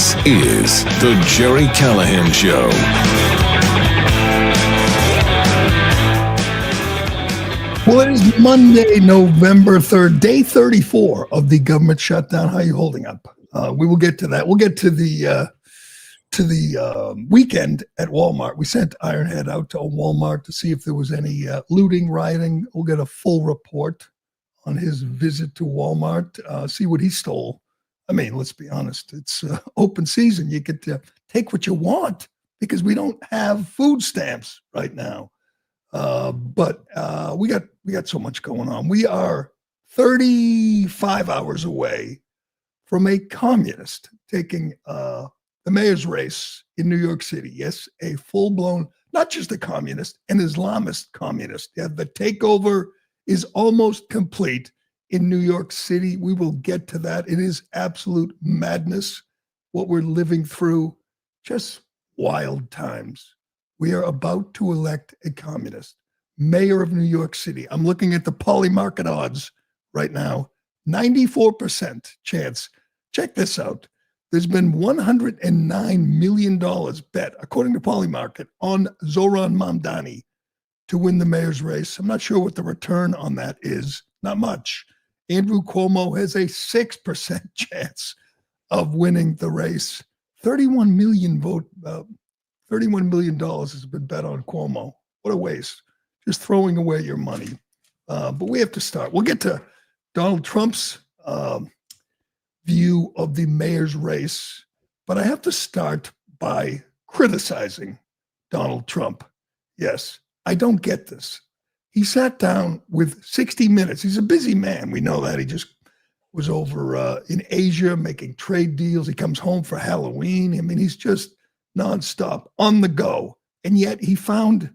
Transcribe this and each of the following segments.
This is the Gerry Callahan Show. Well, it is Monday, November 3rd, day 34 of the government shutdown. How are you holding up? We will get to that. We'll get to the weekend at Walmart. We sent Ironhead out to Walmart to see if there was any looting, rioting. We'll get a full report on his visit to Walmart, see what he stole. I mean, let's be honest. It's open season. You get to take what you want because we don't have food stamps right now. But we got so much going on. We are 35 hours away from a communist taking the mayor's race in New York City. Yes, a full-blown, not just a communist, an Islamist communist. Yeah, the takeover is almost complete in New York City. We will get to that. It is absolute madness what we're living through. Just wild times. We are about to elect a communist, mayor of New York City. I'm looking at the poly market odds right now, 94% chance. Check this out. There's been $109 million bet, according to Polymarket, on Zoran Mamdani to win the mayor's race. I'm not sure what the return on that is. Not much. Andrew Cuomo has a 6% chance of winning the race. $31 million has been bet on Cuomo. What a waste. Just throwing away your money. But we have to start. We'll get to Donald Trump's view of the mayor's race, but I have to start by criticizing Donald Trump. Yes, I don't get this. He sat down with 60 Minutes. He's a busy man. We know that. He just was over in Asia making trade deals. He comes home for Halloween. I mean, he's just nonstop on the go. And yet he found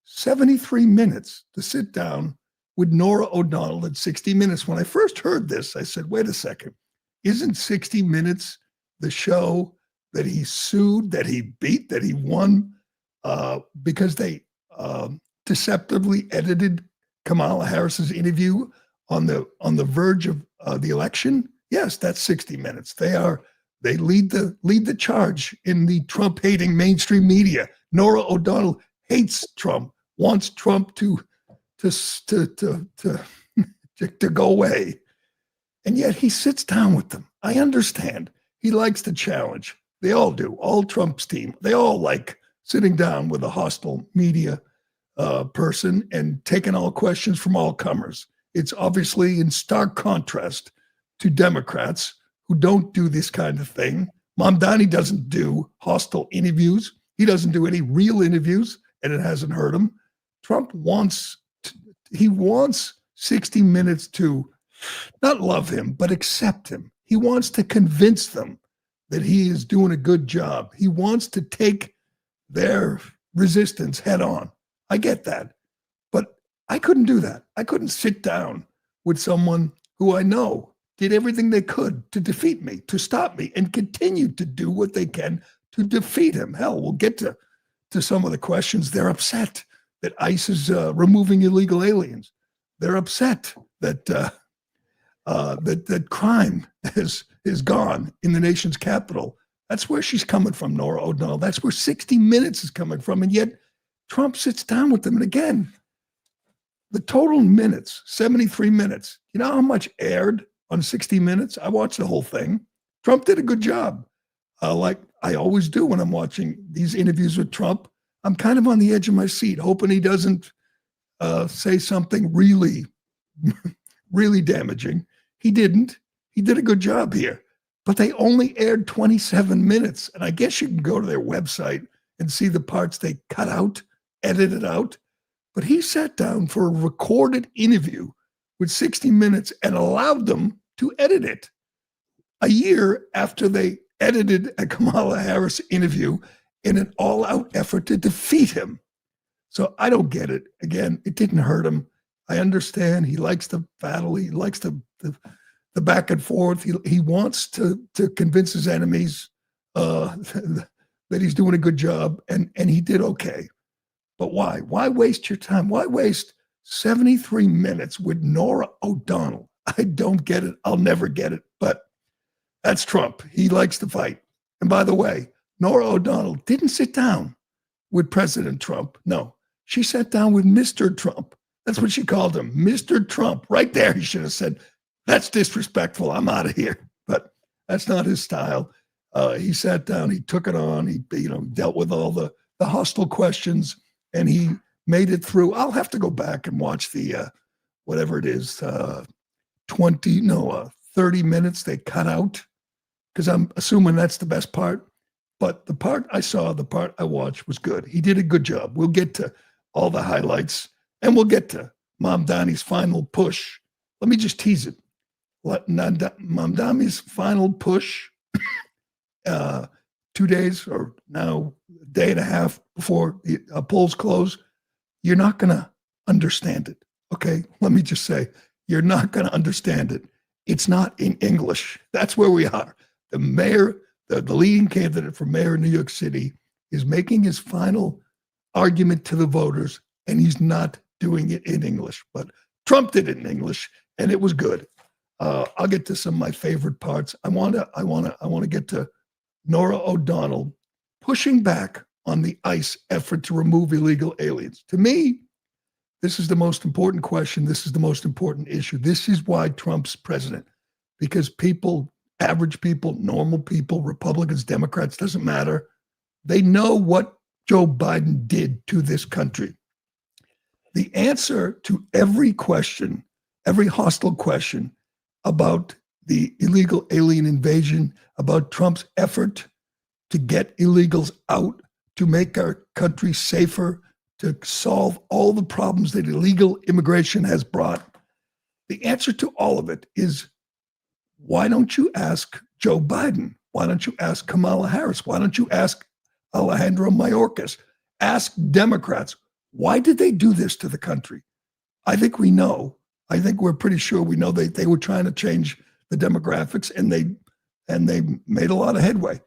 73 minutes to sit down with Norah O'Donnell at 60 Minutes. When I first heard this, I said, wait a second. Isn't 60 Minutes the show that he sued, that he beat, that he won because they deceptively edited Kamala Harris's interview on the verge of the election? Yes, that's 60 Minutes. They lead the charge in the Trump-hating mainstream media. Norah O'Donnell hates Trump, wants Trump to go away. And yet he sits down with them. I understand. He likes the challenge. They all do. All Trump's team. They all like sitting down with a hostile media person and taking all questions from all comers. It's obviously in stark contrast to Democrats who don't do this kind of thing. Mamdani doesn't do hostile interviews. He doesn't do any real interviews, and it hasn't hurt him. Trump wants 60 Minutes to not love him, but accept him. He wants to convince them that he is doing a good job. He wants to take their resistance head on. I get that. But I couldn't do that. I couldn't sit down with someone who I know did everything they could to defeat me, to stop me, and continue to do what they can to defeat him. Hell, we'll get to some of the questions. They're upset that ICE is removing illegal aliens. They're upset that that crime is gone in the nation's capital. That's where she's coming from, Norah O'Donnell. That's where 60 Minutes is coming from. And yet Trump sits down with them. And again, the total minutes, 73 minutes. You know how much aired on 60 Minutes? I watched the whole thing. Trump did a good job. Like I always do when I'm watching these interviews with Trump. I'm kind of on the edge of my seat, hoping he doesn't say something really, really damaging. He didn't. He did a good job here. But they only aired 27 minutes. And I guess you can go to their website and see the parts they cut out, edited out. But he sat down for a recorded interview with 60 Minutes and allowed them to edit it. A year after they edited a Kamala Harris interview in an all-out effort to defeat him. So I don't get it. Again, it didn't hurt him. I understand he likes the battle. He likes the back and forth. He wants to convince his enemies that he's doing a good job, and he did okay. But why? Why waste your time? Why waste 73 minutes with Norah O'Donnell? I don't get it. I'll never get it. But that's Trump. He likes to fight. And by the way, Nora O'Donnell didn't sit down with President Trump. No, she sat down with Mr. Trump. That's what she called him, Mr. Trump. Right there, he should have said, "That's disrespectful. I'm out of here." But that's not his style. He sat down, he took it on, he dealt with all the hostile questions, and he made it through. I'll have to go back and watch the whatever it is, 30 minutes they cut out, because I'm assuming that's the best part. But the part I watched was good. He did a good job. We'll get to all the highlights, and we'll get to Mamdani's final push. Let me just tease it. Mamdani's final push, 2 days or now a day and a half before the polls close, you're not going to understand it. Okay, let me just say, you're not going to understand it. It's not in English. That's where we are. The mayor, the leading candidate for mayor of New York City, is making his final argument to the voters, and he's not doing it in English. But Trump did it in English, and it was good. I'll get to some of my favorite parts. I want to get to Nora O'Donnell pushing back on the ICE effort to remove illegal aliens. To me, this is the most important question. This is the most important issue. This is why Trump's president, because people, average people, normal people, Republicans, Democrats, doesn't matter. They know what Joe Biden did to this country. The answer to every question, every hostile question about the illegal alien invasion, about Trump's effort to get illegals out, to make our country safer, to solve all the problems that illegal immigration has brought. The answer to all of it is, why don't you ask Joe Biden? Why don't you ask Kamala Harris? Why don't you ask Alejandro Mayorkas? Ask Democrats. Why did they do this to the country? I think we know. I think we're pretty sure we know they were trying to change the demographics, and they made a lot of headway.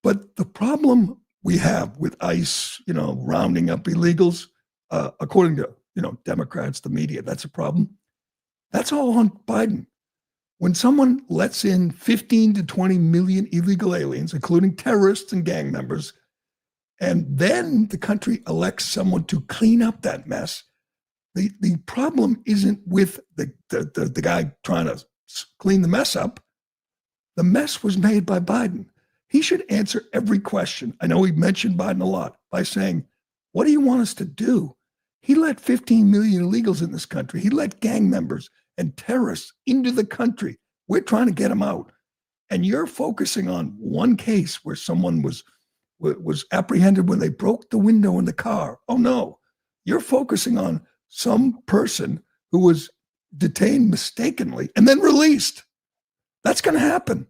But the problem we have with ICE, rounding up illegals, according to, Democrats, the media, that's a problem. That's all on Biden. When someone lets in 15 to 20 million illegal aliens, including terrorists and gang members, and then the country elects someone to clean up that mess, the problem isn't with the guy trying to clean the mess up. The mess was made by Biden. He should answer every question. I know he mentioned Biden a lot by saying, what do you want us to do? He let 15 million illegals in this country. He let gang members and terrorists into the country. We're trying to get them out. And you're focusing on one case where someone was apprehended when they broke the window in the car. Oh, no. You're focusing on some person who was detained mistakenly and then released. That's going to happen.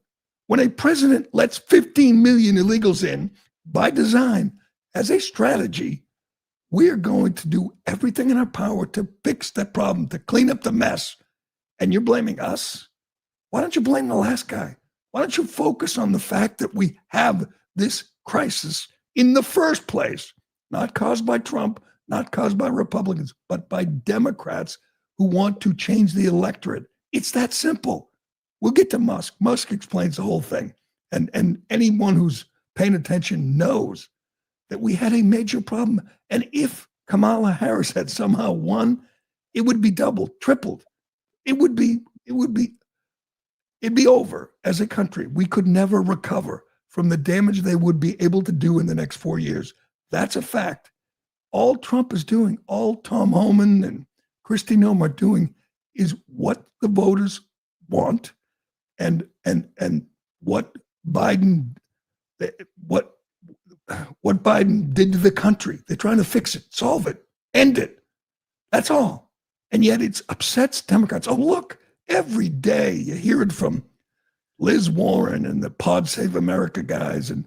When a president lets 15 million illegals in by design as a strategy, we are going to do everything in our power to fix that problem, to clean up the mess. And you're blaming us? Why don't you blame the last guy? Why don't you focus on the fact that we have this crisis in the first place, not caused by Trump, not caused by Republicans, but by Democrats who want to change the electorate. It's that simple. We'll get to Musk. Musk explains the whole thing. And anyone who's paying attention knows that we had a major problem. And if Kamala Harris had somehow won, it would be doubled, tripled. It'd be over as a country. We could never recover from the damage they would be able to do in the next 4 years. That's a fact. All Trump is doing, all Tom Homan and Kristi Noem are doing, is what the voters want, and what Biden did to the country. They're trying to fix it, solve it, end it. That's all. And yet it upsets Democrats. Oh, look, every day you hear it from Liz Warren and the Pod Save America guys. And,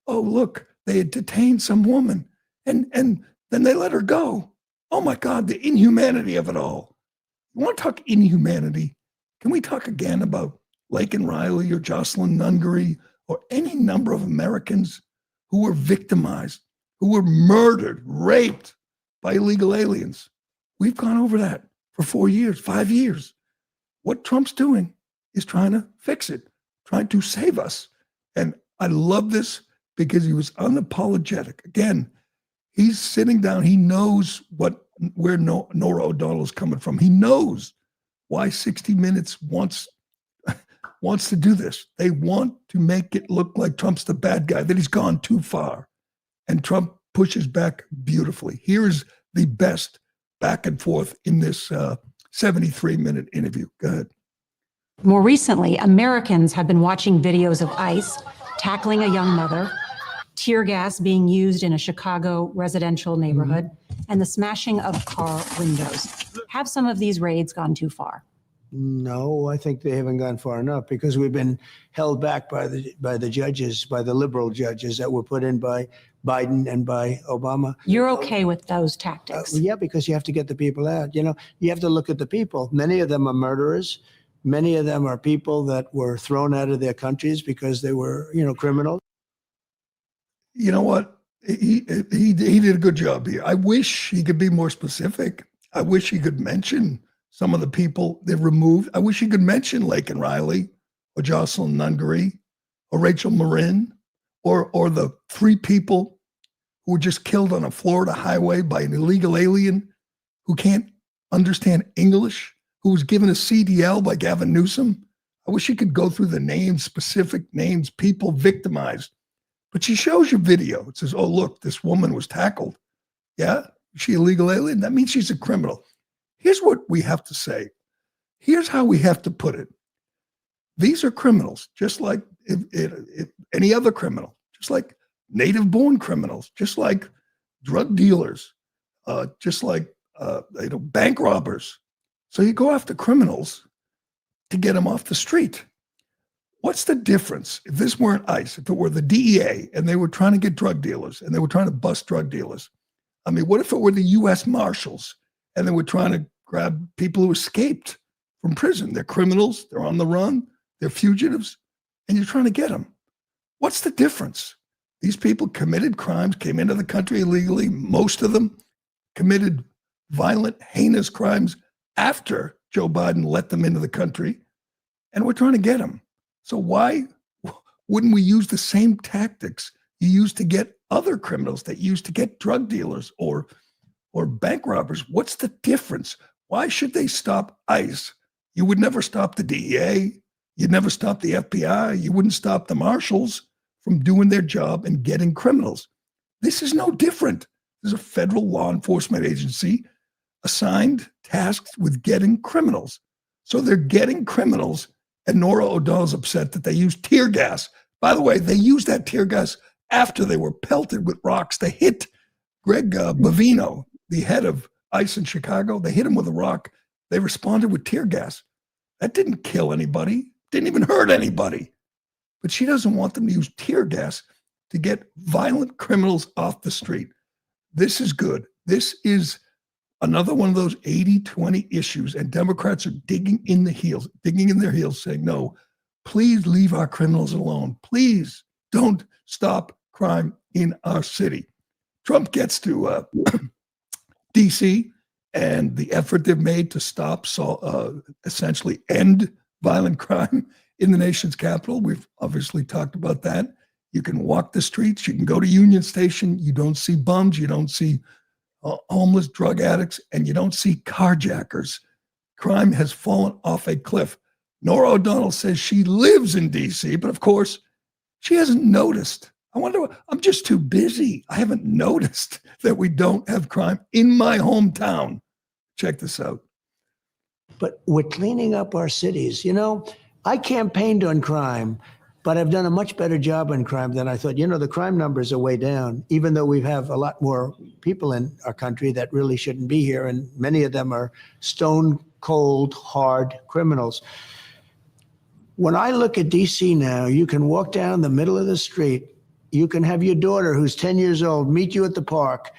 oh, look, they had detained some woman and then they let her go. Oh, my God, the inhumanity of it all. You want to talk inhumanity? Can we talk again about Laken Riley or Jocelyn Nungaray or any number of Americans who were victimized, who were murdered, raped by illegal aliens? We've gone over that for 4 years, 5 years. What Trump's doing is trying to fix it, trying to save us. And I love this because he was unapologetic. Again, he's sitting down. He knows where Nora O'Donnell is coming from. He knows why 60 Minutes wants to do this. They want to make it look like Trump's the bad guy, that he's gone too far. And Trump pushes back beautifully. Here's the best back and forth in this 73-minute interview. Go ahead. More recently, Americans have been watching videos of ICE tackling a young mother, tear gas being used in a Chicago residential neighborhood, and the smashing of car windows. Have some of these raids gone too far? No, I think they haven't gone far enough because we've been held back by the judges, by the liberal judges that were put in by Biden and by Obama. You're okay with those tactics? Yeah, because you have to get the people out. You have to look at the people. Many of them are murderers. Many of them are people that were thrown out of their countries because they were, criminals. You know what? He did a good job here. I wish he could be more specific. I wish he could mention some of the people they've removed. I wish he could mention Laken Riley or Jocelyn Nungaray or Rachel Marin or the 3 people who were just killed on a Florida highway by an illegal alien who can't understand English, who was given a CDL by Gavin Newsom. I wish he could go through the names, specific names, people victimized. But she shows you video. It says, oh, look, this woman was tackled. Yeah? Is she a legal alien? That means she's a criminal. Here's what we have to say. Here's how we have to put it. These are criminals, just like if any other criminal, just like native-born criminals, just like drug dealers, just like bank robbers. So you go after criminals to get them off the street. What's the difference if this weren't ICE, if it were the DEA and they were trying to get drug dealers and they were trying to bust drug dealers? I mean, what if it were the U.S. Marshals and they were trying to grab people who escaped from prison? They're criminals, they're on the run, they're fugitives, and you're trying to get them. What's the difference? These people committed crimes, came into the country illegally. Most of them committed violent, heinous crimes after Joe Biden let them into the country, and we're trying to get them. So why wouldn't we use the same tactics you use to get other criminals, that you use to get drug dealers or bank robbers? What's the difference? Why should they stop ICE? You would never stop the DEA. You'd never stop the FBI. You wouldn't stop the marshals from doing their job and getting criminals. This is no different. This is a federal law enforcement agency assigned, tasked with getting criminals. So they're getting criminals, and Nora O'Donnell's upset that they used tear gas. By the way, they used that tear gas after they were pelted with rocks. They hit Greg Bavino, the head of ICE in Chicago. They hit him with a rock. They responded with tear gas. That didn't kill anybody, didn't even hurt anybody. But she doesn't want them to use tear gas to get violent criminals off the street. This is good. This is another one of those 80-20 issues, and Democrats are digging in their heels, saying, no, please leave our criminals alone. Please don't stop crime in our city. Trump gets to D.C., and the effort they've made to stop, essentially end violent crime in the nation's capital. We've obviously talked about that. You can walk the streets. You can go to Union Station. You don't see bums. You don't see homeless drug addicts, and you don't see carjackers. Crime has fallen off a cliff. Nora O'Donnell says she lives in D.C., but of course, she hasn't noticed. I'm just too busy. I haven't noticed that we don't have crime in my hometown. Check this out. But we're cleaning up our cities. I campaigned on crime, but I've done a much better job on crime than I thought. The crime numbers are way down, even though we have a lot more people in our country that really shouldn't be here, and many of them are stone cold, hard criminals. When I look at D.C. now, you can walk down the middle of the street. You can have your daughter, who's 10 years old, meet you at the park.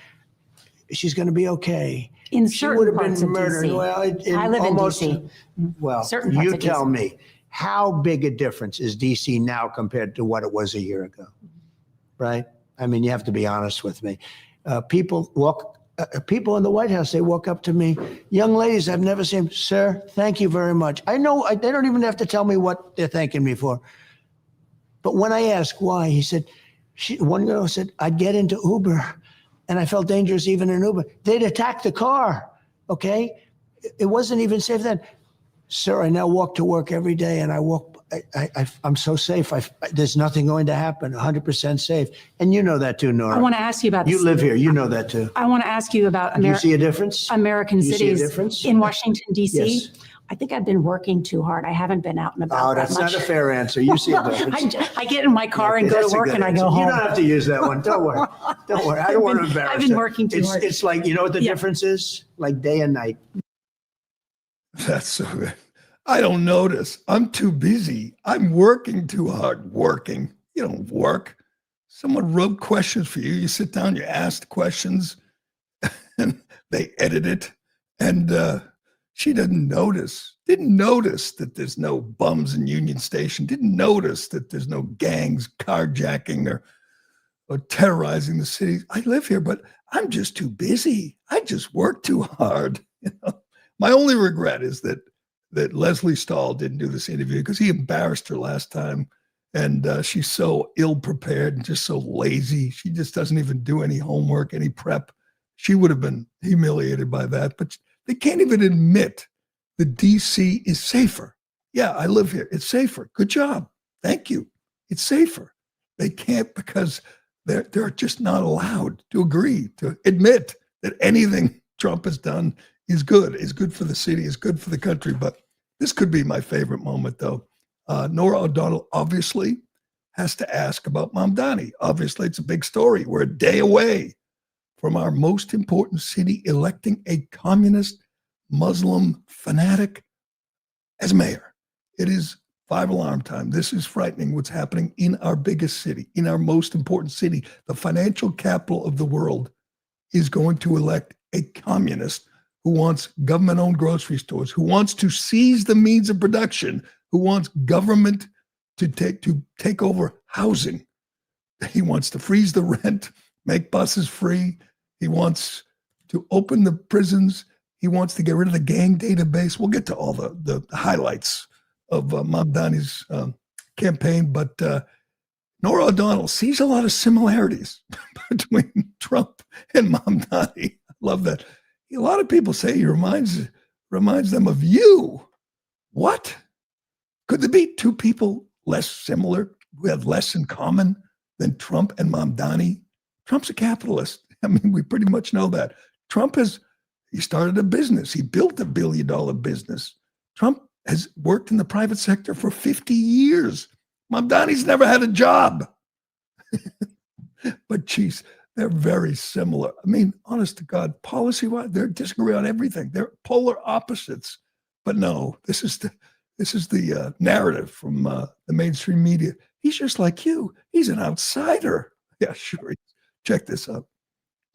She's going to be okay. In She certain would have parts been of murdered. DC. Well, I live almost, in DC. Well, Certain parts you of tell DC. me, how big a difference is DC now compared to what it was a year ago? Right? I mean, you have to be honest with me. People in the White House, they walk up to me, young ladies I've never seen, sir, thank you very much. I know they don't even have to tell me what they're thanking me for. But when I asked why, he said, one girl said, I'd get into Uber and I felt dangerous even in Uber. They'd attack the car, okay? It wasn't even safe then. Sir, I now walk to work every day and I'm so safe. There's nothing going to happen, 100% safe. And you know that too, Nora. I want to ask you about You live here, you know that too. I want to ask you about Do you see a difference? American Do you see a cities difference? in Washington, D.C. Yes. I think I've been working too hard. I haven't been out and about Oh, that's that much. not a fair answer. You see a difference. I get in my car and Okay, go that's to a work good and I answer. go home. You don't have to use that one. Don't worry. Don't worry. I don't want to embarrass you. I've been working too hard. It's like, you know what the difference is? Like day and night. That's so good. I don't notice. I'm too busy. I'm working too hard. Working. You don't work. Someone wrote questions for you. You sit down, you ask questions, and they edit it. And she didn't notice that there's no bums in Union Station. Didn't notice that there's no gangs carjacking or terrorizing the city. I live here, but I'm just too busy. I just work too hard. You know? My only regret is that Leslie Stahl didn't do this interview because he embarrassed her last time. And she's so ill-prepared and just so lazy. She just doesn't even do any homework, any prep. She would have been humiliated by that. But they can't even admit that DC is safer. Yeah, I live here. It's safer. Good job. Thank you. It's safer. They can't because they're just not allowed to agree, to admit that anything Trump has done is good for the city, is good for the country. But this could be my favorite moment, though. Nora O'Donnell obviously has to ask about Mamdani. Obviously, it's a big story. We're a day away from our most important city electing a communist Muslim fanatic as mayor. It is 5 alarm time. This is frightening what's happening in our biggest city, in our most important city. The financial capital of the world is going to elect a communist who wants government-owned grocery stores, who wants to seize the means of production, who wants government to take over housing. He wants to freeze the rent, make buses free. He wants to open the prisons. He wants to get rid of the gang database. We'll get to all the highlights of Mamdani's campaign, but Nora O'Donnell sees a lot of similarities between Trump and Mamdani. I love that. A lot of people say he reminds them of you. What? Could there be two people less similar who have less in common than Trump and Mamdani? Trump's a capitalist. I mean, we pretty much know that. He started a business. He built $1 billion business. Trump has worked in the private sector for 50 years. Mamdani's never had a job. But geez, they're very similar. I mean, honest to God, policy-wise, they disagree on everything. They're polar opposites. But no, this is the narrative from the mainstream media. He's just like you. He's an outsider. Yeah, sure. Check this out.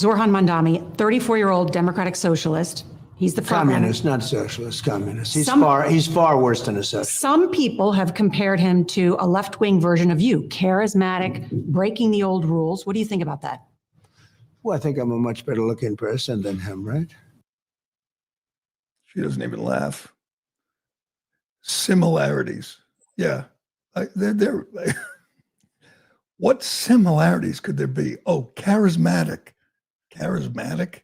Zorhan Mamdani, 34-year-old Democratic socialist. He's the communist, not socialist, communist. He's far worse than a socialist. Some people have compared him to a left-wing version of you, charismatic, breaking the old rules. What do you think about that? Well, I think I'm a much better looking person than him, right? She doesn't even laugh. Similarities. Yeah. What similarities could there be? Oh, charismatic. Charismatic?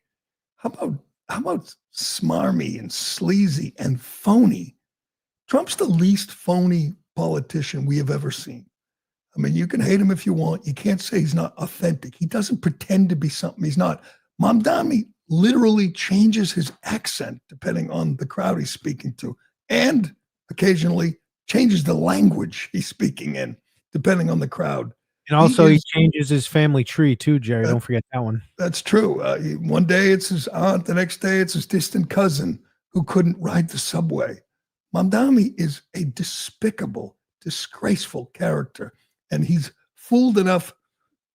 How about smarmy and sleazy and phony? Trump's the least phony politician we have ever seen. I mean, you can hate him if you want. You can't say he's not authentic. He doesn't pretend to be something he's not. Mamdani literally changes his accent depending on the crowd he's speaking to, and occasionally changes the language he's speaking in depending on the crowd. And also he changes his family tree too, Jerry. Don't forget that one. That's true. One day it's his aunt, the next day it's his distant cousin who couldn't ride the subway. Mamdani is a despicable, disgraceful character, and he's fooled enough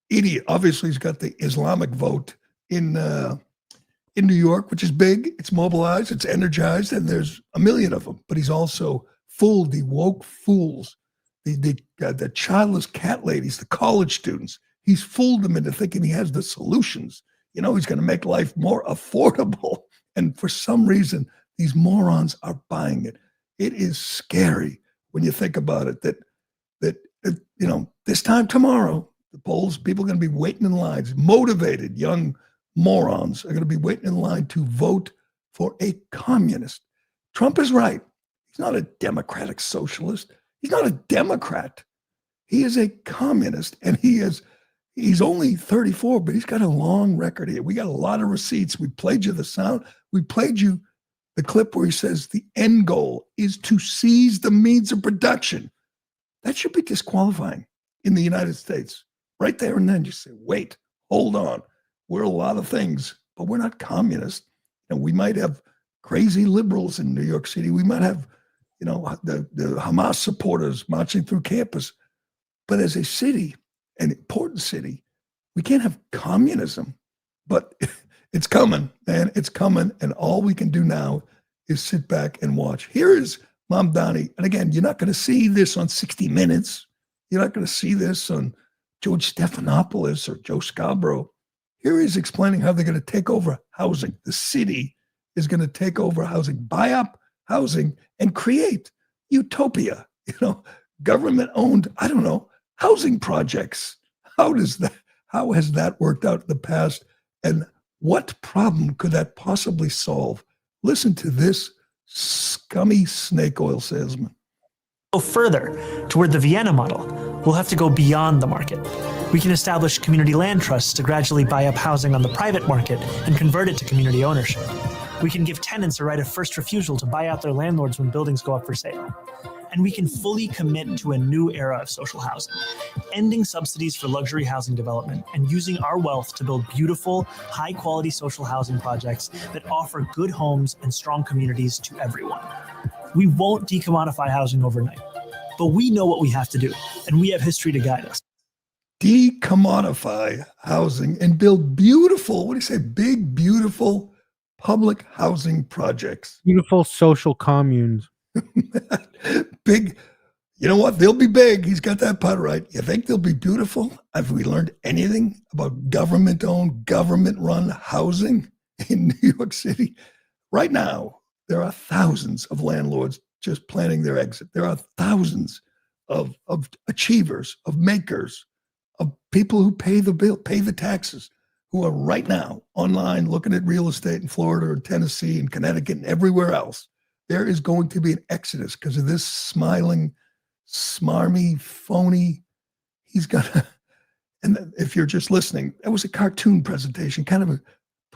idiot. Obviously, he's got the Islamic vote in New York, which is big. It's mobilized, it's energized, and there's a million of them. But he's also fooled the woke fools, the childless cat ladies, the college students. He's fooled them into thinking he has the solutions. You know, he's going to make life more affordable. And for some reason, these morons are buying it. It is scary when you think about it, that this time tomorrow, the polls, people are going to be waiting in lines. Motivated young morons are going to be waiting in line to vote for a communist. Trump is right. He's not a democratic socialist. He's not a Democrat. He is a communist, and he's only 34, but he's got a long record here. We got a lot of receipts. We played you the sound. We played you the clip where he says the end goal is to seize the means of production. That should be disqualifying in the United States. Right there and then you say, wait, hold on. We're a lot of things, but we're not communist. We might have crazy liberals in New York City. We might have, the Hamas supporters marching through campus. But as a city, an important city, we can't have communism. But it's coming, man. It's coming. And all we can do now is sit back and watch. Here is Mamdani. And again, you're not going to see this on 60 Minutes. You're not going to see this on George Stephanopoulos or Joe Scarborough. Here he's explaining how they're going to take over housing. The city is going to take over housing, buy up housing, and create utopia. Government-owned, housing projects. How has that worked out in the past? And what problem could that possibly solve? Listen to this scummy snake oil salesman. Go further toward the Vienna model. We'll have to go beyond the market. We can establish community land trusts to gradually buy up housing on the private market and convert it to community ownership. We can give tenants a right of first refusal to buy out their landlords when buildings go up for sale. And we can fully commit to a new era of social housing, ending subsidies for luxury housing development and using our wealth to build beautiful, high-quality social housing projects that offer good homes and strong communities to everyone. We won't decommodify housing overnight, but we know what we have to do, and we have history to guide us. Decommodify housing and build beautiful, big, beautiful public housing projects. Beautiful social communes. Big, you know what? They'll be big. He's got that part right. You think they'll be beautiful? Have we learned anything about government-owned, government-run housing in New York City? Right now, there are thousands of landlords just planning their exit. There are thousands of achievers, of makers, of people who pay the bill, pay the taxes, who are right now online looking at real estate in Florida and Tennessee and Connecticut and everywhere else. There is going to be an exodus because of this smiling, smarmy, phony. He's got and if you're just listening, that was a cartoon presentation, kind of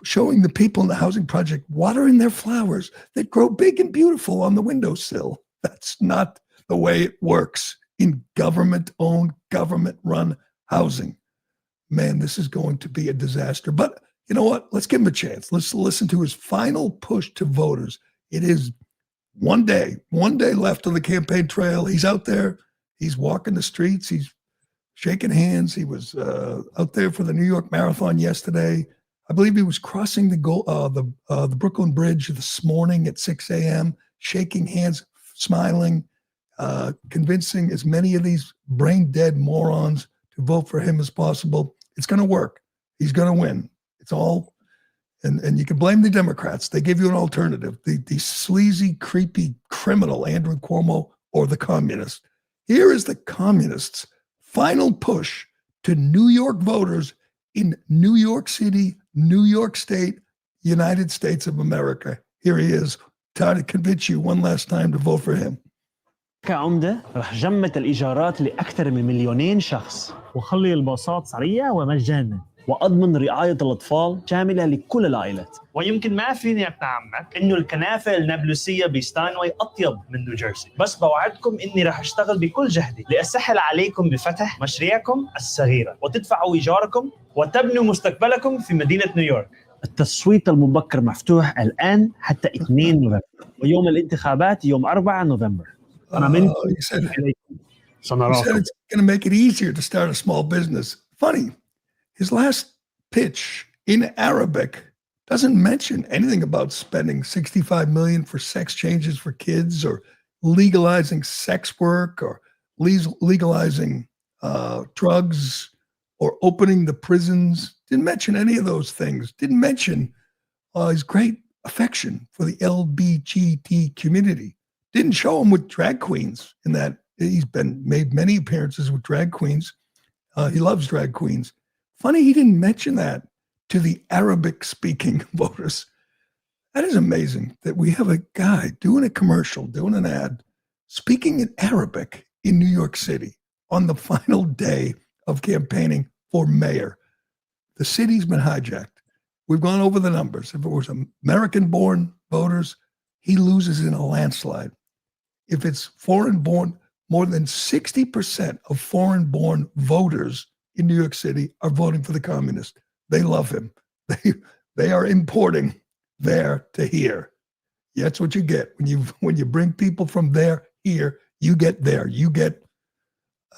showing the people in the housing project watering their flowers that grow big and beautiful on the windowsill. That's not the way it works in government-owned, government-run housing. Man, this is going to be a disaster. But you know what? Let's give him a chance. Let's listen to his final push to voters. It is one day left on the campaign trail. He's out there. He's walking the streets. He's shaking hands. He was out there for the New York Marathon yesterday. I believe he was crossing the Brooklyn Bridge this morning at 6 a.m., shaking hands, smiling, convincing as many of these brain-dead morons to vote for him as possible. It's going to work. He's going to win. It's all, and you can blame the Democrats. They gave you an alternative, the sleazy, creepy criminal Andrew Cuomo or the communists. Here is the communists' final push to New York voters in New York City, New York State, United States of America. Here he is, trying to convince you one last time to vote for him. كعمدة رح جمد الإيجارات لأكثر من 2,000,000 شخص وخلي الباصات سريعة ومجانا وأضمن رعاية الأطفال شاملة لكل العائلات. ويمكن ما فيني أقنعك إنه الكنافة النابلسية بستانواي أطيب من نيوجيرسي، بس بوعدكم إني رح أشتغل بكل جهدي لأسهل عليكم بفتح مشاريعكم الصغيرة وتدفعوا إيجاركم وتبنوا مستقبلكم في مدينة نيويورك. التصويت المبكر مفتوح الآن حتى 2 نوفمبر ويوم الانتخابات يوم 4 نوفمبر. You said it's going to make it easier to start a small business. Funny, his last pitch in Arabic doesn't mention anything about spending $65 million for sex changes for kids or legalizing sex work or legalizing drugs or opening the prisons. Didn't mention any of those things. Didn't mention his great affection for the LGBT community. Didn't show him with drag queens in that He's made many appearances with drag queens. He loves drag queens. Funny he didn't mention that to the Arabic-speaking voters. That is amazing that we have a guy doing a commercial, doing an ad, speaking in Arabic in New York City on the final day of campaigning for mayor. The city's been hijacked. We've gone over the numbers. If it was American-born voters, he loses in a landslide. If it's foreign-born, more than 60% of foreign-born voters in New York City are voting for the communist. They love him. They are importing there to here. That's what you get when you bring people from there here. You get there. You get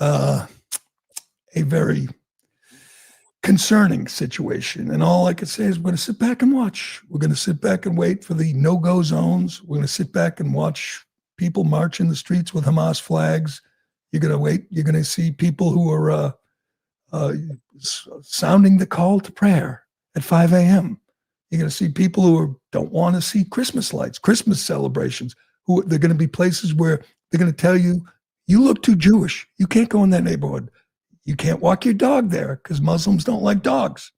a very concerning situation. And all I could say is we're going to sit back and watch. We're going to sit back and wait for the no-go zones. We're going to sit back and watch people march in the streets with Hamas flags. You're going to wait. You're going to see people who are sounding the call to prayer at 5 a.m. You're going to see people who don't want to see Christmas lights, Christmas celebrations. They're going to be places where they're going to tell you, you look too Jewish. You can't go in that neighborhood. You can't walk your dog there because Muslims don't like dogs.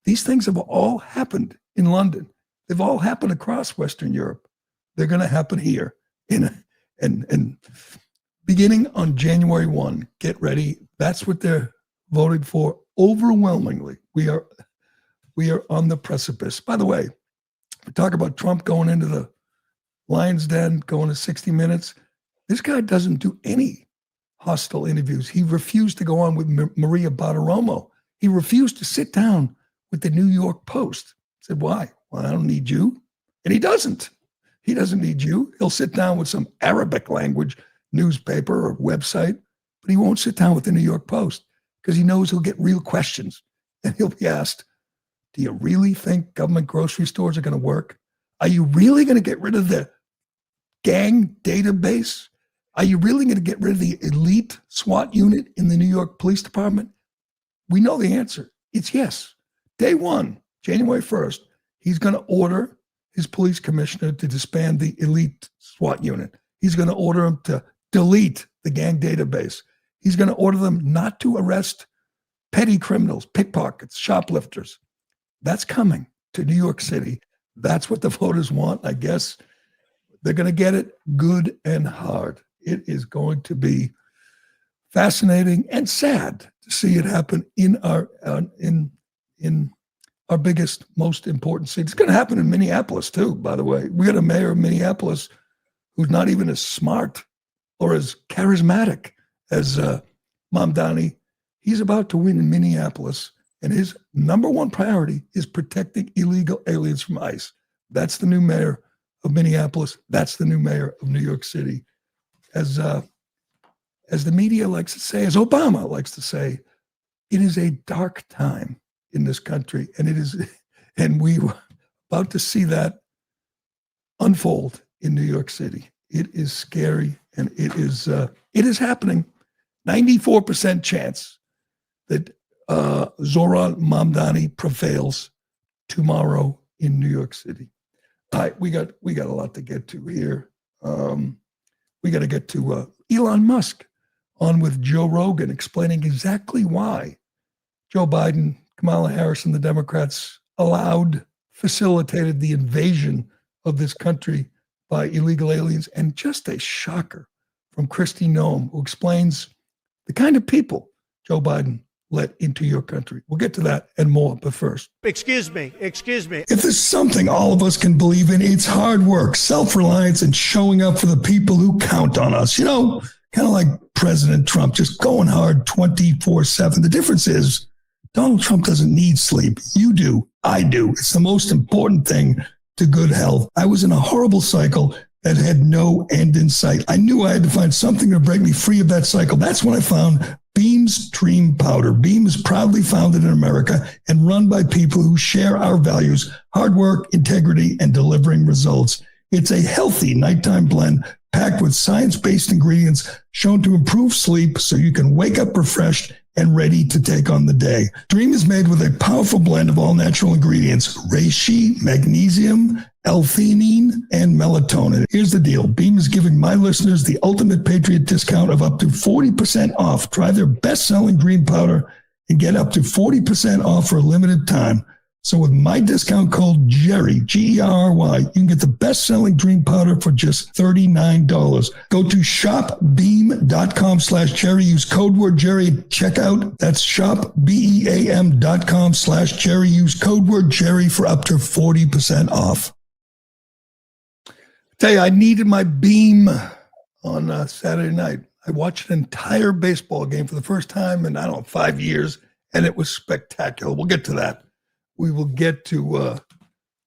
These things have all happened in London. They've all happened across Western Europe. They're going to happen here. And beginning on January 1, get ready. That's what they're voting for overwhelmingly. We are on the precipice. By the way, we talk about Trump going into the lion's den, going to 60 Minutes. This guy doesn't do any hostile interviews. He refused to go on with Maria Bartiromo. He refused to sit down with the New York Post. Said, why? Well, I don't need you. And he doesn't. He doesn't need you. He'll sit down with some Arabic language newspaper or website, but he won't sit down with the New York Post because he knows he'll get real questions. And he'll be asked, do you really think government grocery stores are going to work? Are you really going to get rid of the gang database? Are you really going to get rid of the elite SWAT unit in the New York Police Department? We know the answer. It's yes. Day one, January 1st, he's going to order his police commissioner to disband the elite SWAT unit. He's going to order him to delete the gang database. He's going to order them not to arrest petty criminals, pickpockets, shoplifters. That's coming to New York City. That's what the voters want. I guess they're going to get it good and hard. It is going to be fascinating and sad to see it happen in our biggest, most important city. It's going to happen in Minneapolis too, by the way. We got a mayor of Minneapolis who's not even as smart or as charismatic as Mamdani. He's about to win in Minneapolis, and his number one priority is protecting illegal aliens from ICE. That's the new mayor of Minneapolis. That's the new mayor of New York City. As the media likes to say, as Obama likes to say, it is a dark time in this country, and we were about to see that unfold in New York City. It is scary, and it is happening. 94% chance that Zohran Mamdani prevails tomorrow in New York City. All right, we got a lot to get to here. We got to get to Elon Musk on with Joe Rogan explaining exactly why Joe Biden, Kamala Harris, and the Democrats facilitated the invasion of this country by illegal aliens. And just a shocker from Kristi Noem, who explains the kind of people Joe Biden let into your country. We'll get to that and more, but first. Excuse me. If there's something all of us can believe in, it's hard work, self-reliance, and showing up for the people who count on us. You know, kind of like President Trump, just going hard 24/7. The difference is Donald Trump doesn't need sleep. You do. I do. It's the most important thing to good health. I was in a horrible cycle that had no end in sight. I knew I had to find something to break me free of that cycle. That's when I found Beam's Dream Powder. Beam is proudly founded in America and run by people who share our values: hard work, integrity, and delivering results. It's a healthy nighttime blend packed with science-based ingredients shown to improve sleep so you can wake up refreshed and ready to take on the day. Dream is made with a powerful blend of all natural ingredients: reishi, magnesium, L-theanine, and melatonin. Here's the deal. Beam is giving my listeners the ultimate Patriot discount of up to 40% off. Try their best-selling green powder and get up to 40% off for a limited time. So with my discount code Gerry, G-E-R-R-Y, you can get the best-selling dream powder for just $39. Go to shopbeam.com/Gerry. Use code word Gerry at checkout. That's shopbeam.com/Gerry. Use code word Gerry for up to 40% off. Tell you, I needed my Beam on Saturday night. I watched an entire baseball game for the first time in, 5 years, and it was spectacular. We'll get to that. We will get to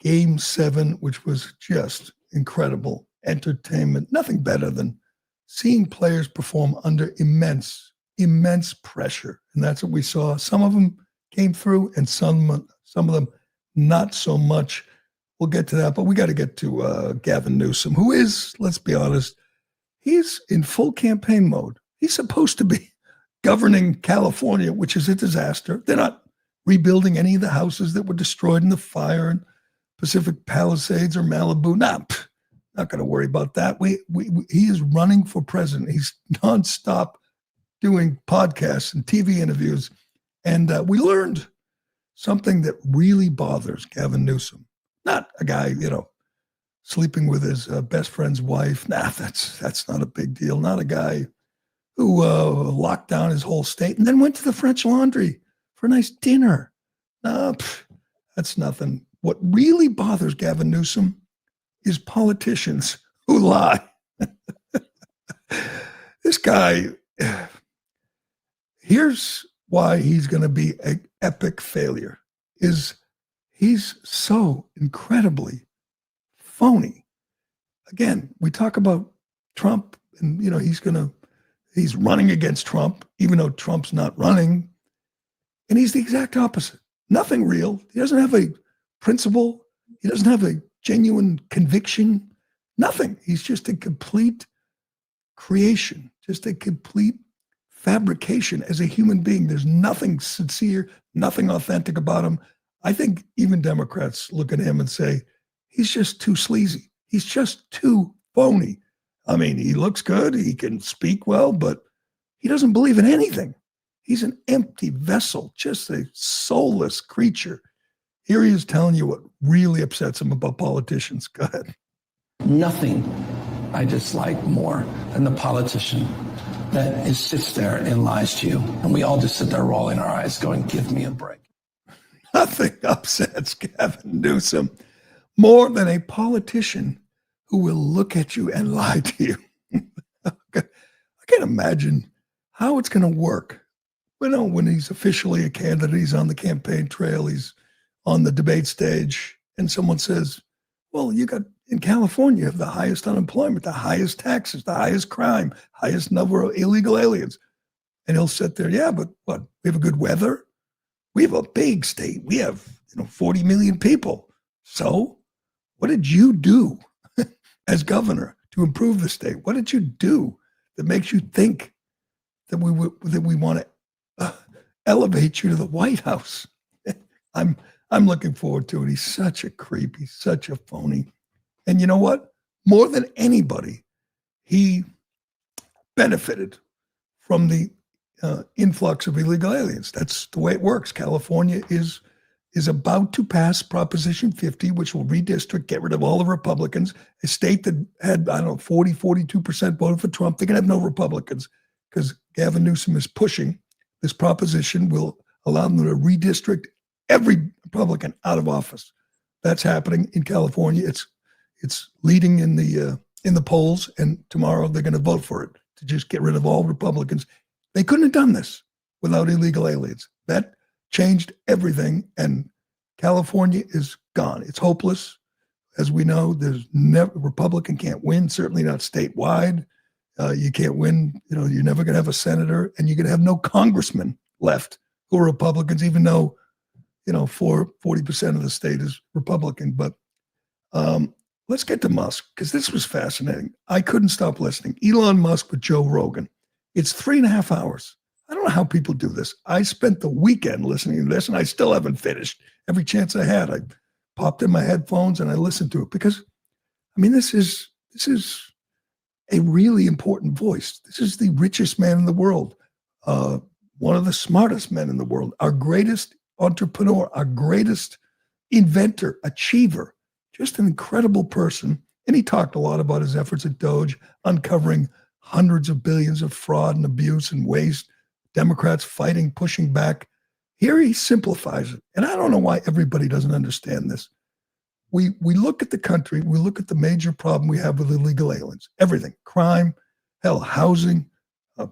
Game 7, which was just incredible entertainment. Nothing better than seeing players perform under immense pressure. And that's what we saw. Some of them came through and some of them not so much. We'll get to that, but we got to get to Gavin Newsom, who is, let's be honest, he's in full campaign mode. He's supposed to be governing California, which is a disaster. They're not rebuilding any of the houses that were destroyed in the fire in Pacific Palisades or Malibu. Not going to worry about that. He is running for president. He's nonstop doing podcasts and TV interviews. And we learned something that really bothers Gavin Newsom. Not a guy, sleeping with his best friend's wife. That's not a big deal. Not a guy who locked down his whole state and then went to the French Laundry for a nice dinner. That's nothing. What really bothers Gavin Newsom is politicians who lie. This guy, here's why he's going to be an epic failure, is he's so incredibly phony. Again, we talk about Trump and, he's running against Trump, even though Trump's not running. And he's the exact opposite. Nothing real. He doesn't have a principle. He doesn't have a genuine conviction. Nothing. He's just a complete creation, just a complete fabrication as a human being. There's nothing sincere, nothing authentic about him. I think even Democrats look at him and say, he's just too sleazy. He's just too phony. I mean, he looks good. He can speak well, but he doesn't believe in anything. He's an empty vessel, just a soulless creature. Here he is telling you what really upsets him about politicians. Go ahead. Nothing I dislike more than the politician that sits there and lies to you. And we all just sit there rolling our eyes going, give me a break. Nothing upsets Gavin Newsom more than a politician who will look at you and lie to you. I can't imagine how it's going to work. When he's officially a candidate, he's on the campaign trail, he's on the debate stage, and someone says, well, in California, you have the highest unemployment, the highest taxes, the highest crime, highest number of illegal aliens. And he'll sit there, yeah, but what? We have a good weather? We have a big state. We have 40 million people. So what did you do as governor to improve the state? What did you do that makes you think that we want to elevate you to the White House? I'm looking forward to it. He's such a creep. He's such a phony. And you know what? More than anybody, he benefited from the influx of illegal aliens. That's the way it works. California is about to pass Proposition 50, which will redistrict, get rid of all the Republicans. A state that had, 42% voted for Trump, they can have no Republicans because Gavin Newsom is pushing. This proposition will allow them to redistrict every Republican out of office. That's happening in California. It's leading in the polls, and tomorrow they're going to vote for it to just get rid of all Republicans. They couldn't have done this without illegal aliens. That changed everything, and California is gone. It's hopeless. As we know, Republican can't win, certainly not statewide. You can't win. You're never going to have a senator, and you're going to have no congressmen left who are Republicans, even though, 40% of the state is Republican. But let's get to Musk, because this was fascinating. I couldn't stop listening. Elon Musk with Joe Rogan. It's 3.5 hours. I don't know how people do this. I spent the weekend listening to this, and I still haven't finished. Every chance I had, I popped in my headphones and I listened to it because, I mean, this is a really important voice. This is the richest man in the world, one of the smartest men in the world, our greatest entrepreneur, our greatest inventor, achiever, just an incredible person. And he talked a lot about his efforts at Doge, uncovering hundreds of billions of fraud and abuse and waste, Democrats fighting, pushing back. Here he simplifies it. And I don't know why everybody doesn't understand this. We look at the country, we look at the major problem we have with illegal aliens, everything, crime, hell, housing,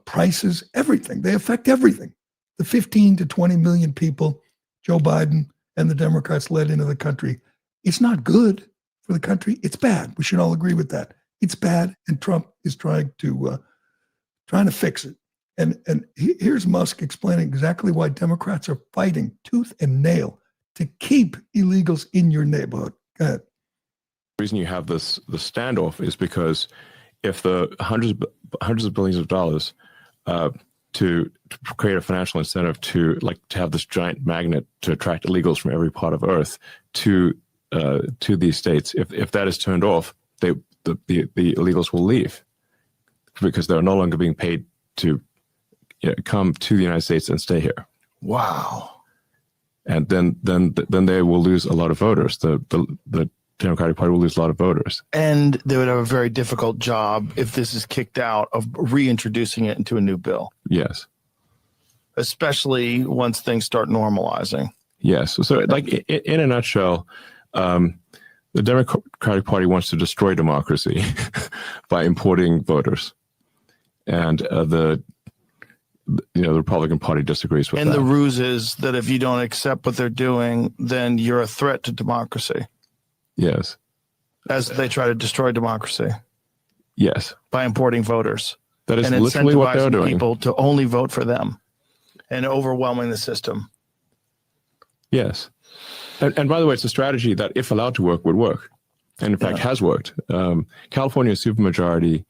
prices, everything. They affect everything. The 15 to 20 million people Joe Biden and the Democrats led into the country. It's not good for the country. It's bad. We should all agree with that. It's bad, and Trump is trying to fix it. And here's Musk explaining exactly why Democrats are fighting tooth and nail to keep illegals in your neighborhood. Go ahead. The reason you have the standoff is because if the hundreds of billions of dollars to create a financial incentive to have this giant magnet to attract illegals from every part of Earth to these states, if that is turned off, the illegals will leave because they're no longer being paid to come to the United States and stay here. Wow. And then they will lose a lot of voters. The Democratic Party will lose a lot of voters. And they would have a very difficult job if this is kicked out of reintroducing it into a new bill. Yes. Especially once things start normalizing. Yes. So in a nutshell, the Democratic Party wants to destroy democracy by importing voters. And the Republican Party disagrees with that. And the ruse is that if you don't accept what they're doing, then you're a threat to democracy. Yes. As they try to destroy democracy. Yes. By importing voters. That is and literally what they're doing. People to only vote for them and overwhelming the system. Yes. And by the way, it's a strategy that, if allowed to work, would work. And in fact, has worked. California is supermajority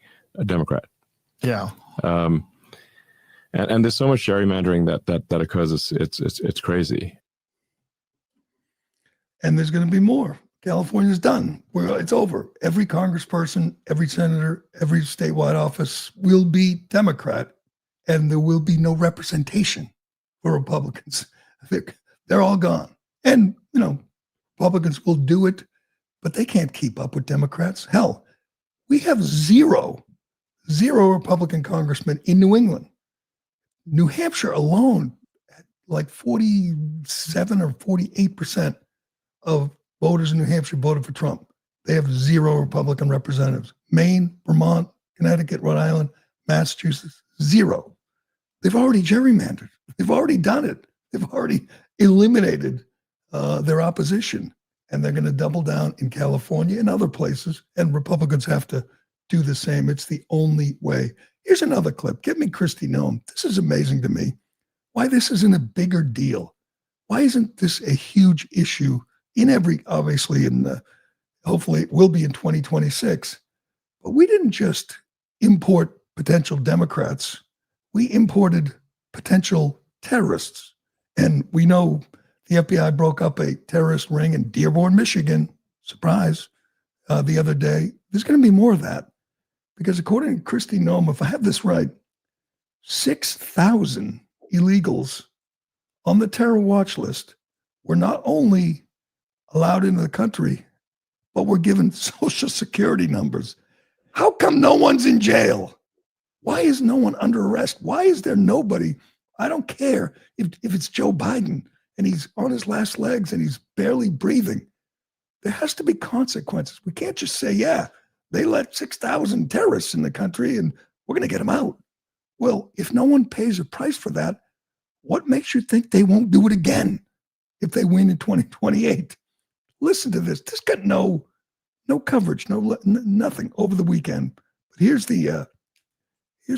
Democrat. Yeah. And there's so much gerrymandering that occurs. It's crazy. And there's going to be more. California's done. It's over. Every congressperson, every senator, every statewide office will be Democrat, and there will be no representation for Republicans. They're all gone. And, Republicans will do it, but they can't keep up with Democrats. Hell, we have zero Republican congressmen in New England. New Hampshire alone, like 47 or 48% of voters in New Hampshire voted for Trump. They have zero Republican representatives. Maine, Vermont, Connecticut, Rhode Island, Massachusetts, zero. They've already gerrymandered. They've already done it. They've already eliminated their opposition. And they're going to double down in California and other places. And Republicans have to do the same. It's the only way. Here's another clip. Get me Kristi Noem. This is amazing to me. Why this isn't a bigger deal? Why isn't this a huge issue obviously hopefully it will be in 2026. But we didn't just import potential Democrats. We imported potential terrorists. And we know the FBI broke up a terrorist ring in Dearborn, Michigan. Surprise. The other day. There's going to be more of that. Because according to Kristi Noem, if I have this right, 6,000 illegals on the terror watch list were not only allowed into the country, but were given social security numbers. How come no one's in jail? Why is no one under arrest? Why is there nobody? I don't care if it's Joe Biden and he's on his last legs and he's barely breathing. There has to be consequences. We can't just say, yeah, they let 6,000 terrorists in the country and we're going to get them out. Well, if no one pays a price for that, what makes you think they won't do it again if they win in 2028? Listen to this. This got no coverage, nothing over the weekend. But here's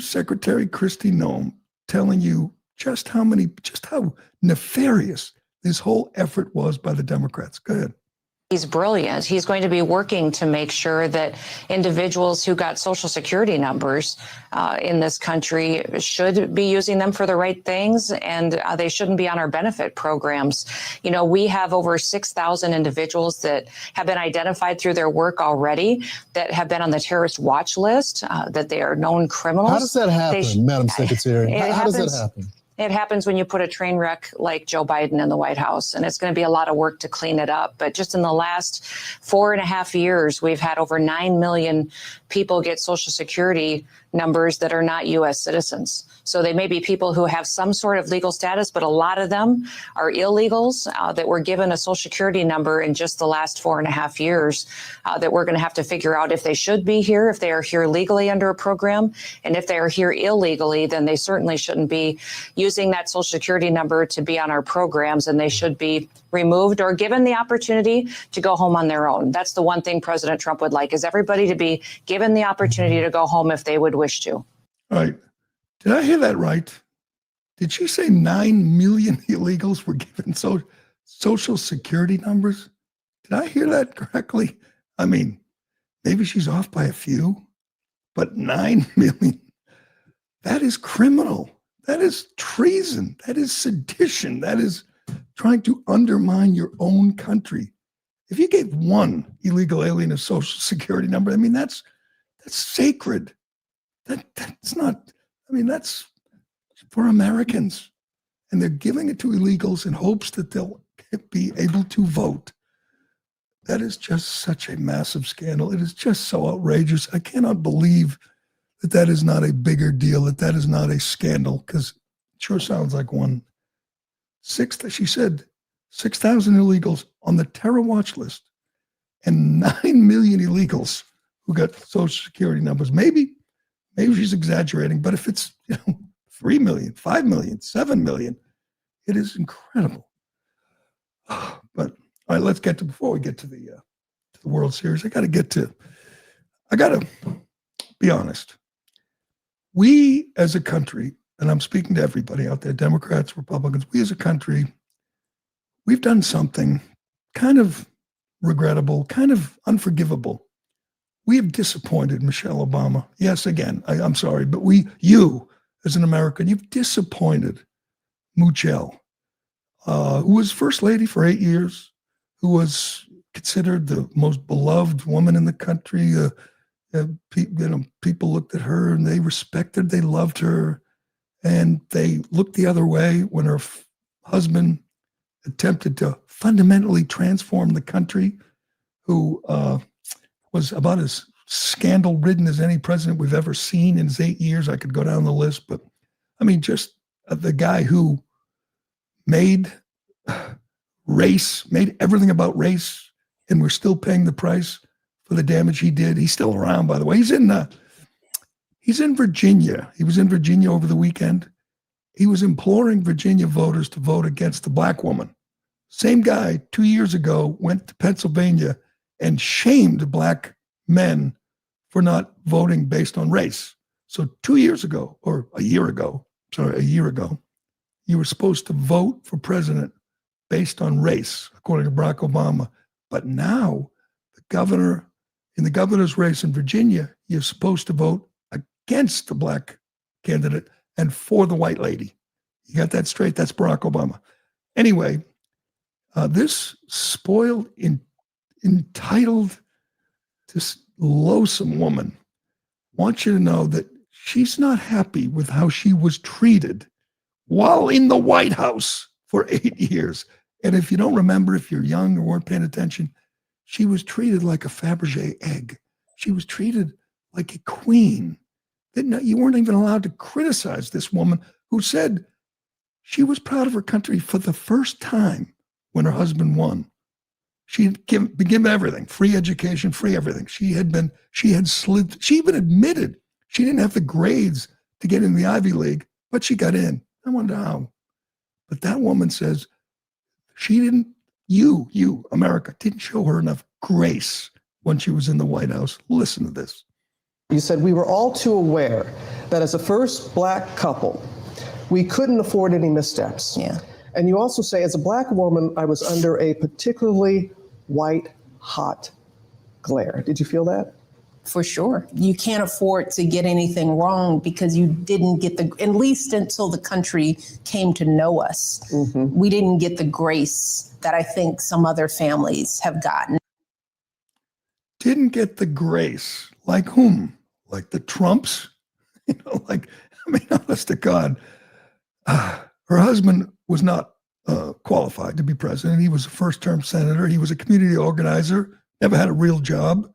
Secretary Kristi Noem telling you just how nefarious this whole effort was by the Democrats. Go ahead. He's brilliant. He's going to be working to make sure that individuals who got Social Security numbers in this country should be using them for the right things, and they shouldn't be on our benefit programs. You know, we have over 6,000 individuals that have been identified through their work already that have been on the terrorist watch list, that they are known criminals. How does that happen, Madam Secretary? How does that happen? It happens when you put a train wreck like Joe Biden in the White House, and it's going to be a lot of work to clean it up. But just in the last 4.5 years, we've had over 9 million people get Social Security numbers that are not U.S. citizens. So they may be people who have some sort of legal status, but a lot of them are illegals that were given a Social Security number in just the last 4.5 years that we're going to have to figure out if they should be here, if they are here legally under a program. And if they are here illegally, then they certainly shouldn't be using that Social Security number to be on our programs, and they should be removed or given the opportunity to go home on their own. That's the one thing President Trump would like, is everybody to be given the opportunity to go home if they would wish to. All right. Did I hear that right? Did she say 9 million illegals were given Social Security numbers? Did I hear that correctly? I mean, maybe she's off by a few, but 9 million, that is criminal. That is treason. That is sedition. That is trying to undermine your own country. If you gave one illegal alien a Social Security number, I mean, that's sacred. That's not, I mean, that's for Americans. And they're giving it to illegals in hopes that they'll be able to vote. That is just such a massive scandal. It is just so outrageous. I cannot believe that is not a bigger deal, that is not a scandal, because it sure sounds like one. She said 6,000 illegals on the terror watch list and 9 million illegals who got Social Security numbers. Maybe she's exaggerating, but if it's 3 million, 5 million, 7 million, it is incredible. But all right, let's get to, before we get to the World Series, I got to be honest. We as a country, and I'm speaking to everybody out there, Democrats, Republicans, we as a country, we've done something kind of regrettable, kind of unforgivable. We have disappointed Michelle Obama. Yes, again, I'm sorry, but you as an American, you've disappointed Michelle, who was First Lady for 8 years, who was considered the most beloved woman in the country. People looked at her and they respected, they loved her, and they looked the other way when her husband attempted to fundamentally transform the country, who was about as scandal-ridden as any president we've ever seen in his 8 years. I could go down the list, but I mean, just the guy who made everything about race, and we're still paying the price for the damage he did. He's still around, by the way. He's in Virginia. He was in Virginia over the weekend. He was imploring Virginia voters to vote against the black woman. Same guy 2 years ago went to Pennsylvania and shamed black men for not voting based on race. So 2 years ago, or a year ago, you were supposed to vote for president based on race, according to Barack Obama. But now in the governor's race in Virginia, you're supposed to vote against the black candidate and for the white lady. You got that straight? That's Barack Obama. Anyway, this spoiled, entitled, this loathsome woman wants you to know that she's not happy with how she was treated while in the White House for 8 years. And if you don't remember, if you're young or weren't paying attention, she was treated like a Fabergé egg. She was treated like a queen. You weren't even allowed to criticize this woman who said she was proud of her country for the first time when her husband won. She had been given everything, free education, free everything. She even admitted she didn't have the grades to get in the Ivy League, but she got in. I wonder how. But that woman says she didn't, you, America, didn't show her enough grace when she was in the White House. Listen to this. You said we were all too aware that as a first black couple, we couldn't afford any missteps. Yeah. And you also say, as a black woman, I was under a particularly white hot glare. Did you feel that? For sure. You can't afford to get anything wrong because you didn't get at least until the country came to know us, we didn't get the grace that I think some other families have gotten. Didn't get the grace. Like whom? Like the Trumps? Honest to God, her husband was not qualified to be president. He was a first-term senator. He was a community organizer, never had a real job,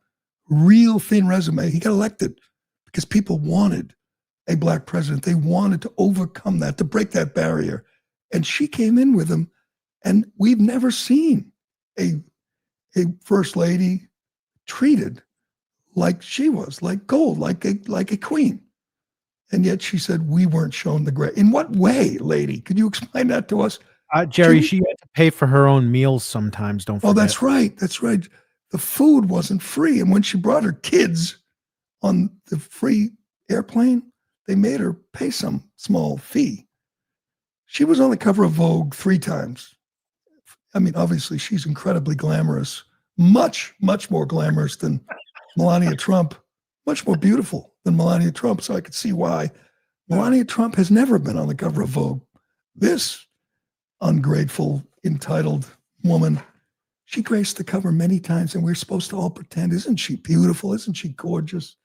real thin resume. He got elected because people wanted a black president. They wanted to overcome that, to break that barrier. And she came in with him, and we've never seen a first lady treated like she was, like gold, like a queen. And yet she said we weren't shown the grace. In what way, lady? Could you explain that to us? Jerry, she had to pay for her own meals sometimes, don't forget. Oh, that's right. That's right. The food wasn't free. And when she brought her kids on the free airplane, they made her pay some small fee. She was on the cover of Vogue 3 times. I mean, obviously, she's incredibly glamorous, much, much more glamorous than Melania Trump, much more beautiful than Melania Trump. So I could see why Melania Trump has never been on the cover of Vogue. This ungrateful, entitled woman, she graced the cover many times, and we're supposed to all pretend, isn't she beautiful? Isn't she gorgeous?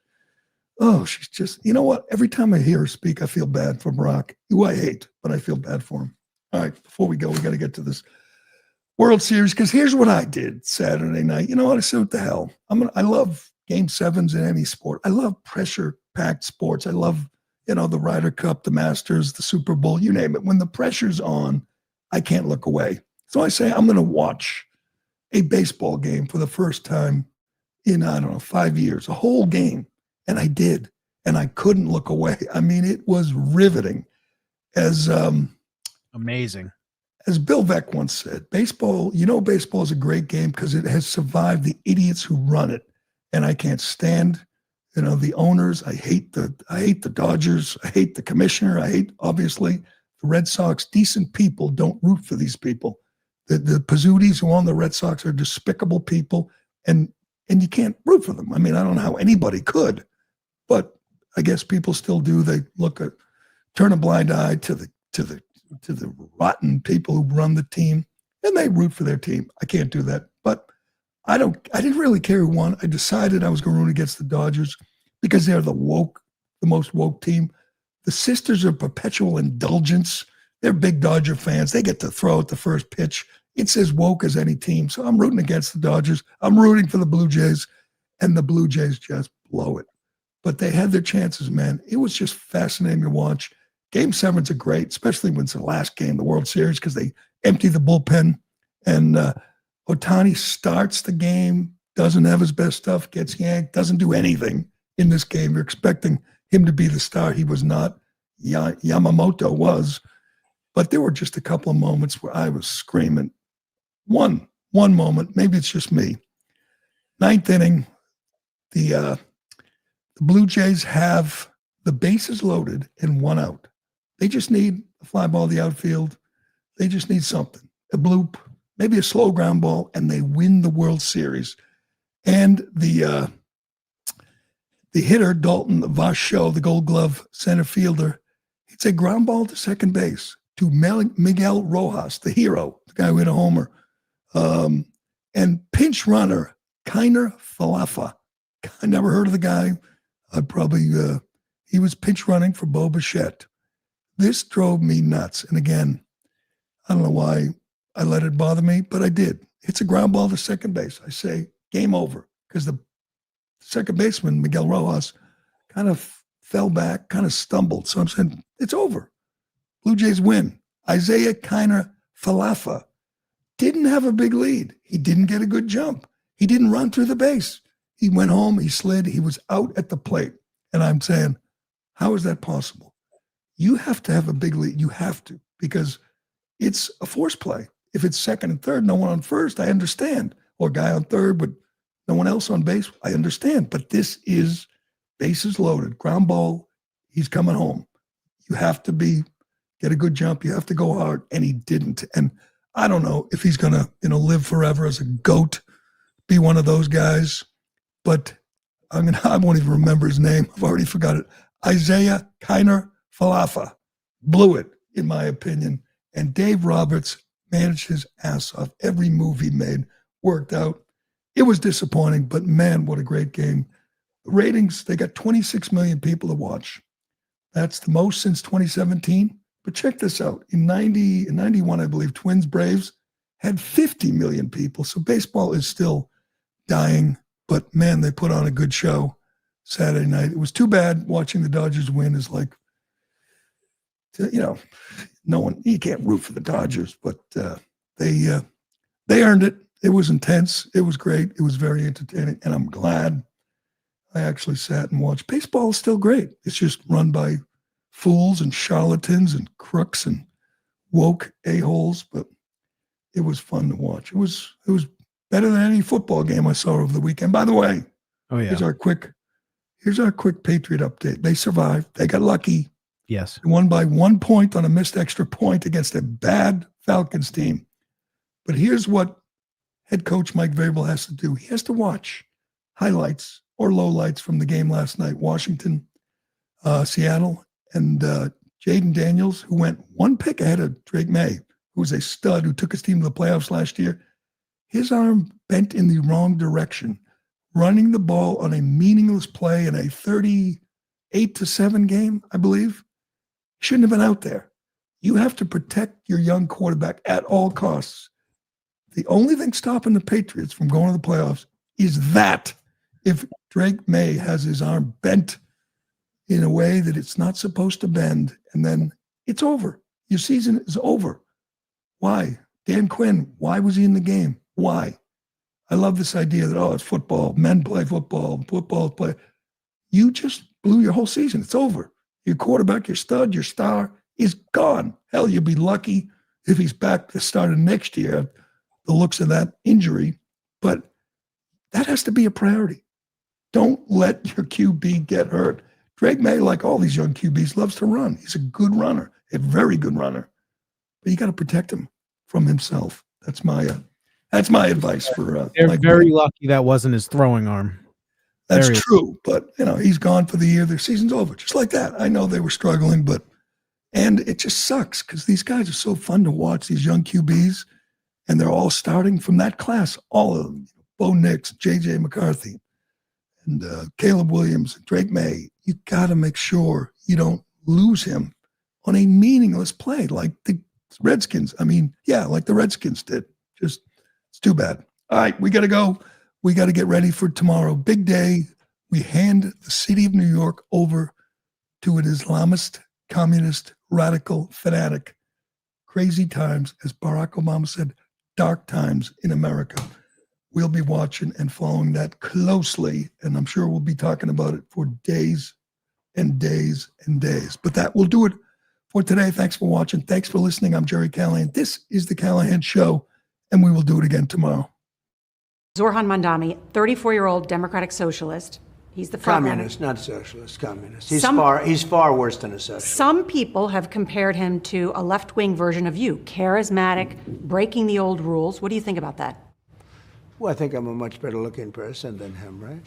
Oh, she's just, you know what? Every time I hear her speak, I feel bad for Barack, who I hate, but I feel bad for him. All right, before we go, we got to get to this World Series, because here's what I did Saturday night. You know what? I said, what the hell? I love Game 7s in any sport. I love pressure-packed sports. I love, the Ryder Cup, the Masters, the Super Bowl, you name it. When the pressure's on, I can't look away. So I say, I'm going to watch a baseball game for the first time in, 5 years, a whole game. And I did. And I couldn't look away. I mean, it was riveting. As amazing. As Bill Veck once said, baseball is a great game because it has survived the idiots who run it. And I can't stand, the owners. I hate the Dodgers. I hate the commissioner. I hate, obviously, the Red Sox. Decent people don't root for these people. The Pizzutis who own the Red Sox are despicable people, and you can't root for them. I mean, I don't know how anybody could, but I guess people still do. They turn a blind eye to the rotten people who run the team, and they root for their team. I can't do that, but I didn't really care who won. I decided I was going to root against the Dodgers because they're the most woke team. The Sisters are perpetual indulgence. They're big Dodger fans. They get to throw at the first pitch. It's as woke as any team. So I'm rooting against the Dodgers. I'm rooting for the Blue Jays, and the Blue Jays just blow it. But they had their chances, man. It was just fascinating to watch. Game 7s are great, especially when it's the last game, the World Series, because they empty the bullpen. And Ohtani starts the game, doesn't have his best stuff, gets yanked, doesn't do anything in this game. You're expecting him to be the star. He was not. Yamamoto was. But there were just a couple of moments where I was screaming. One moment, maybe it's just me. 9th inning, the Blue Jays have the bases loaded and 1 out. They just need a fly ball to the outfield. They just need something, a bloop, maybe a slow ground ball, and they win the World Series. And the hitter, Dalton Varsho, the Gold Glove center fielder, it's a ground ball to second base to Miguel Rojas, the hero, the guy who hit a homer. And pinch runner, Kiner Falefa. I never heard of the guy. He was pinch running for Bo Bichette. This drove me nuts. And again, I don't know why I let it bother me, but I did. It's a ground ball to second base. I say, game over. Because the second baseman, Miguel Rojas, kind of fell back, kind of stumbled. So I'm saying, it's over. Blue Jays win. Isaiah Kiner Falefa didn't have a big lead. He didn't get a good jump. He didn't run through the base. He went home, he slid, he was out at the plate. And I'm saying, how is that possible? You have to have a big lead. You have to, because it's a force play. If it's second and third, no one on first, I understand. Or guy on third, but no one else on base, I understand. But this is bases loaded, ground ball, he's coming home. You have to get a good jump. You have to go hard. And he didn't. And I don't know if he's going to, live forever as a GOAT, be one of those guys, but I won't even remember his name. I've already forgot it. Isaiah Kiner Falafa blew it, in my opinion. And Dave Roberts managed his ass off. Every move he made worked out. It was disappointing, but man, what a great game. The ratings, they got 26 million people to watch. That's the most since 2017. But check this out. In 91, I believe, Twins Braves had 50 million people. So baseball is still dying. But man, they put on a good show Saturday night. It was too bad watching the Dodgers win is like, no one, you can't root for the Dodgers, but they earned it. It was intense. It was great. It was very entertaining. And I'm glad I actually sat and watched. Baseball is still great. It's just run by fools and charlatans and crooks and woke a-holes, but it was fun to watch. It was better than any football game I saw over the weekend. By the way, here's our quick Patriot update. They survived. They got lucky. Yes. They won by 1 point on a missed extra point against a bad Falcons team. But here's what head coach Mike Vrabel has to do. He has to watch highlights or lowlights from the game last night. Washington, Seattle, and Jaden Daniels, who went one pick ahead of Drake May, who was a stud, who took his team to the playoffs last year. His arm bent in the wrong direction, running the ball on a meaningless play in a 38-7 game, I believe. Shouldn't have been out there. You have to protect your young quarterback at all costs. The only thing stopping the Patriots from going to the playoffs is that if Drake May has his arm bent in a way that it's not supposed to bend, and then it's over. Your season is over. Why? Dan Quinn, why was he in the game? Why? I love this idea that, it's football. Men play football. Football play. You just blew your whole season. It's over. Your quarterback, your stud, your star is gone. Hell, you'll be lucky if he's back to start of next year, the looks of that injury. But that has to be a priority. Don't let your QB get hurt. Drake May, like all these young QBs, loves to run. He's a good runner, a very good runner. But you got to protect him from himself. That's my advice for. They're very lucky that wasn't his throwing arm. That's true, but he's gone for the year. Their season's over, just like that. I know they were struggling, and it just sucks because these guys are so fun to watch. These young QBs, and they're all starting from that class. All of them: Bo Nix, J.J. McCarthy, and Caleb Williams, and Drake May. You got to make sure you don't lose him on a meaningless play like the Redskins. Like the Redskins did. Just it's too bad. All right, we got to go. We got to get ready for tomorrow. Big day. We hand the city of New York over to an Islamist, communist, radical, fanatic. Crazy times, as Barack Obama said, dark times in America. We'll be watching and following that closely, and I'm sure we'll be talking about it for days and days and days. But that will do it for today. Thanks for watching. Thanks for listening. I'm Gerry Callahan. This is The Callahan Show, and we will do it again tomorrow. Zorhan Mandami, 34-year-old Democratic Socialist. He's the front Communist, not socialist, communist. He's far worse than a socialist. Some people have compared him to a left-wing version of you, charismatic, breaking the old rules. What do you think about that? Well, I think I'm a much better looking person than him, right?